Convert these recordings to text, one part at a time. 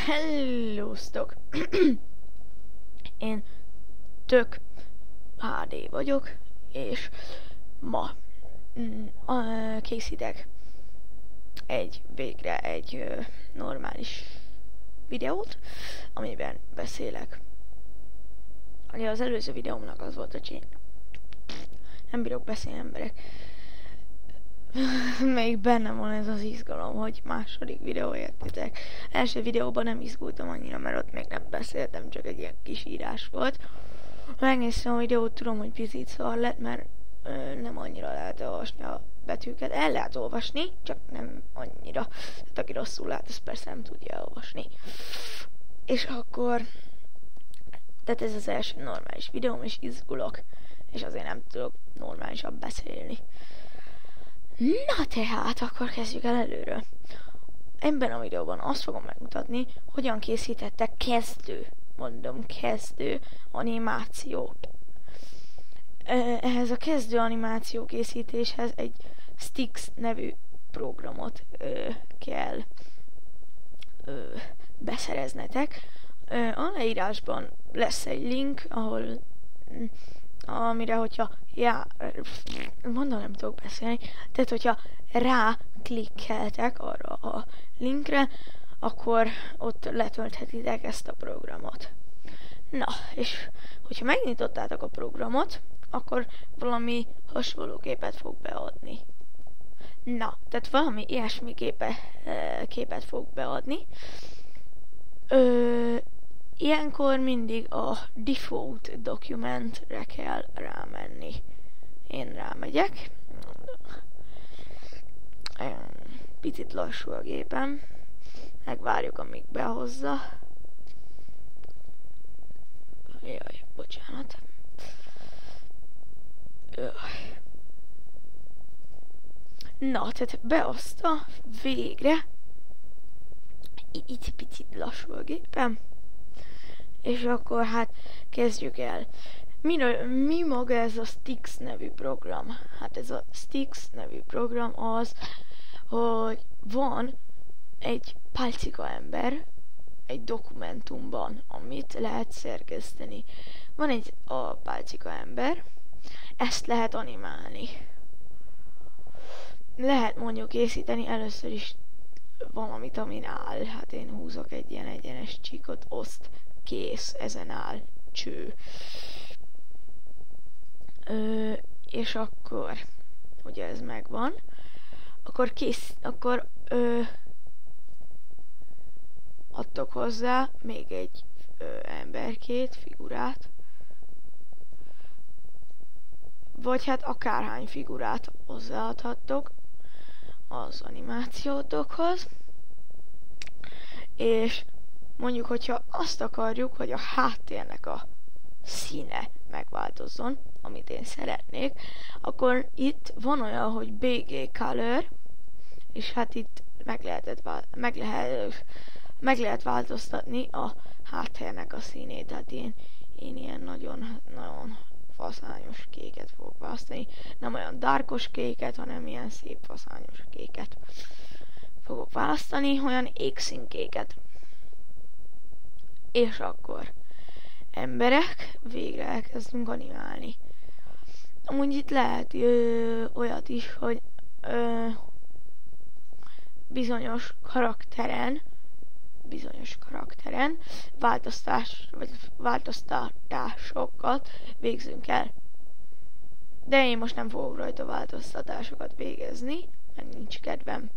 Hellóztok! Én tök HD vagyok, és ma készítek végre egy normális videót, amiben beszélek. Ugye az előző videómnak az volt a cím. Nem bírok beszélni, emberek. Még bennem van ez az izgalom, hogy második videó, értitek. Első videóban nem izgultam annyira, mert ott még nem beszéltem, csak egy ilyen kis írás volt. Megnéztem a videót, tudom, hogy picit szar lett, mert nem annyira lehet olvasni a betűket. El lehet olvasni, csak nem annyira. Tehát aki rosszul lát, azt persze nem tudja elolvasni. És akkor... Tehát ez az első normális videóm, és izgulok. És azért nem tudok normálisan beszélni. Na tehát, akkor kezdjük el előről. Ebben a videóban azt fogom megmutatni, hogyan készítettek kezdő animációt. Ehhez a kezdő animáció készítéshez egy Stix nevű programot kell beszereznetek. A leírásban lesz egy link, amire, hogyha mondom, nem tudok beszélni, tehát hogyha ráklikkeltek arra a linkre, akkor ott letölthetitek ezt a programot. Na, és hogyha megnyitottátok a programot, akkor valami hasonló képet fog beadni. Na, tehát valami ilyesmi képet fog beadni. Ilyenkor mindig a default documentre kell rámenni. Én rámegyek. Picit lassú a gépem. Megvárjuk, amíg behozza. Jaj, bocsánat. Na, tehát behozta végre. Itt picit lassú a gépem. És akkor hát kezdjük el. Mi maga ez a Stix nevű program? Hát ez a Stix nevű program az, hogy van egy pálcika ember egy dokumentumban, amit lehet szerkeszteni. Van egy a pálcika ember, ezt lehet animálni. Lehet mondjuk készíteni először is valamit, amin áll. Hát én húzok egy ilyen egyenes csíkot, oszt, kész, ezen áll, cső. És akkor, ugye ez megvan, akkor adtok hozzá még egy emberkét, figurát, vagy hát akárhány figurát hozzáadhattok az animációtokhoz, és mondjuk, hogyha azt akarjuk, hogy a háttérnek a színe megváltozzon, amit én szeretnék, akkor itt van olyan, hogy BG Color, és hát itt meg lehet változtatni a háttérnek a színét, tehát én ilyen nagyon faszányos kéket fogok választani, nem olyan darkos kéket, hanem ilyen szép faszányos kéket fogok választani, olyan égszínkéket. És akkor emberek, végre elkezdünk animálni. Amúgy itt lehet olyat is, hogy bizonyos karakteren változtatásokat végzünk el. De én most nem fogok rajta változtatásokat végezni, mert nincs kedvem.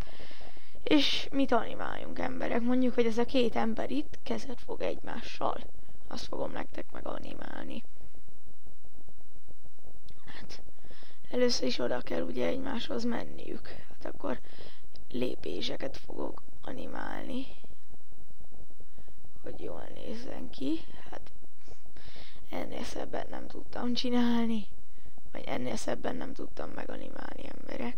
És mit animáljunk, emberek? Mondjuk, hogy ez a két ember itt kezet fog egymással. Azt fogom nektek meganimálni. Hát, először is oda kell ugye egymáshoz menniük. Hát akkor lépéseket fogok animálni. Hogy jól nézzen ki. Hát, ennél szebbet nem tudtam csinálni. Vagy ennél szebben nem tudtam meganimálni, emberek.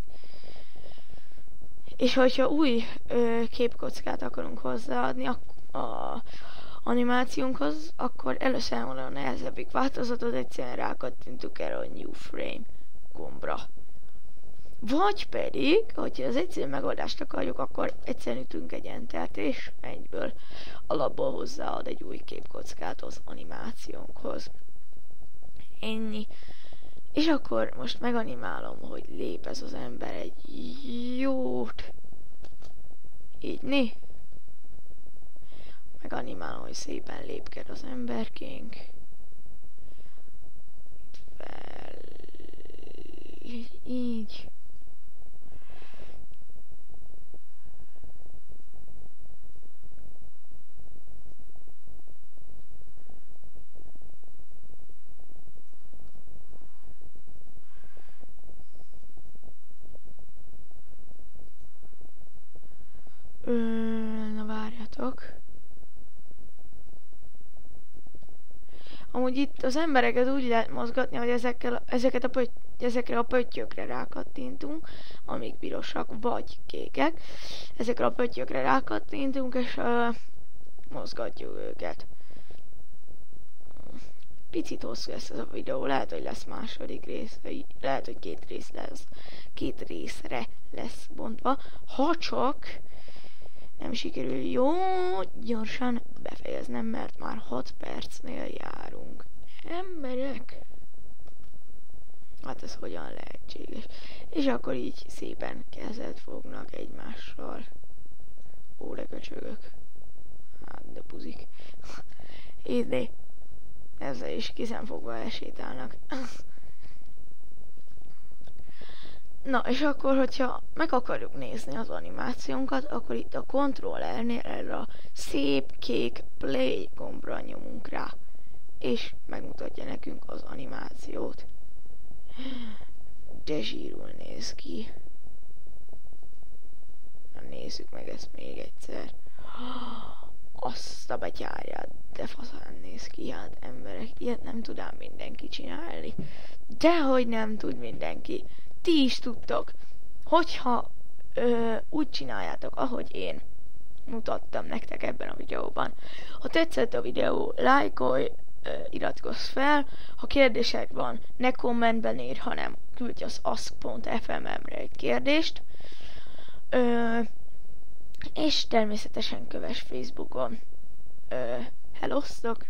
És hogyha új képkockát akarunk hozzáadni a animációnkhoz, akkor először van a nehezebbik változatot, egyszerűen rákattintunk erre a New Frame gombra. Vagy pedig, hogyha az egyszerű megoldást akarjuk, akkor egyszerűen ütünk egy entert, és egyből alapból hozzáad egy új képkockát az animációnkhoz. Ennyi. És akkor most meganimálom, hogy lép ez az ember egy jót. Így né. Meganimálom, hogy szépen lépked az emberkénk. Fel. Így. Na várjatok. Amúgy itt az embereket úgy lehet mozgatni, hogy ezekre a pöttyökre rákattintunk, amik pirosak vagy kékek. Ezekre a pöttyökre rákattintunk, és mozgatjuk őket. Picit hosszú lesz ez a videó, lehet, hogy lesz második rész, lehet, hogy két részre lesz bontva. Ha csak nem sikerül jó gyorsan befejeznem, mert már 6 percnél járunk. Emberek! Hát ez hogyan lehetséges? És akkor így szépen kezet fognak egymással. Ó, de köcsögök. Hát, de puzik. Így ezzel is kézenfogva elsétálnak. Na, és akkor, hogyha meg akarjuk nézni az animációnkat, akkor itt a kontrollernél erre a szép kék play gombra nyomunk rá. És megmutatja nekünk az animációt. De zsírul néz ki. Na, nézzük meg ezt még egyszer. Azt a betyárját, de faszán néz ki, hát emberek, ilyet nem tud ám mindenki csinálni. Dehogy nem tud mindenki. Ti is tudtok, hogyha úgy csináljátok, ahogy én mutattam nektek ebben a videóban. Ha tetszett a videó, lájkolj, iratkozz fel, ha kérdésed van, ne kommentben írj, hanem küldj az ask.fmm-re egy kérdést, és természetesen kövess Facebookon. Hellóztok!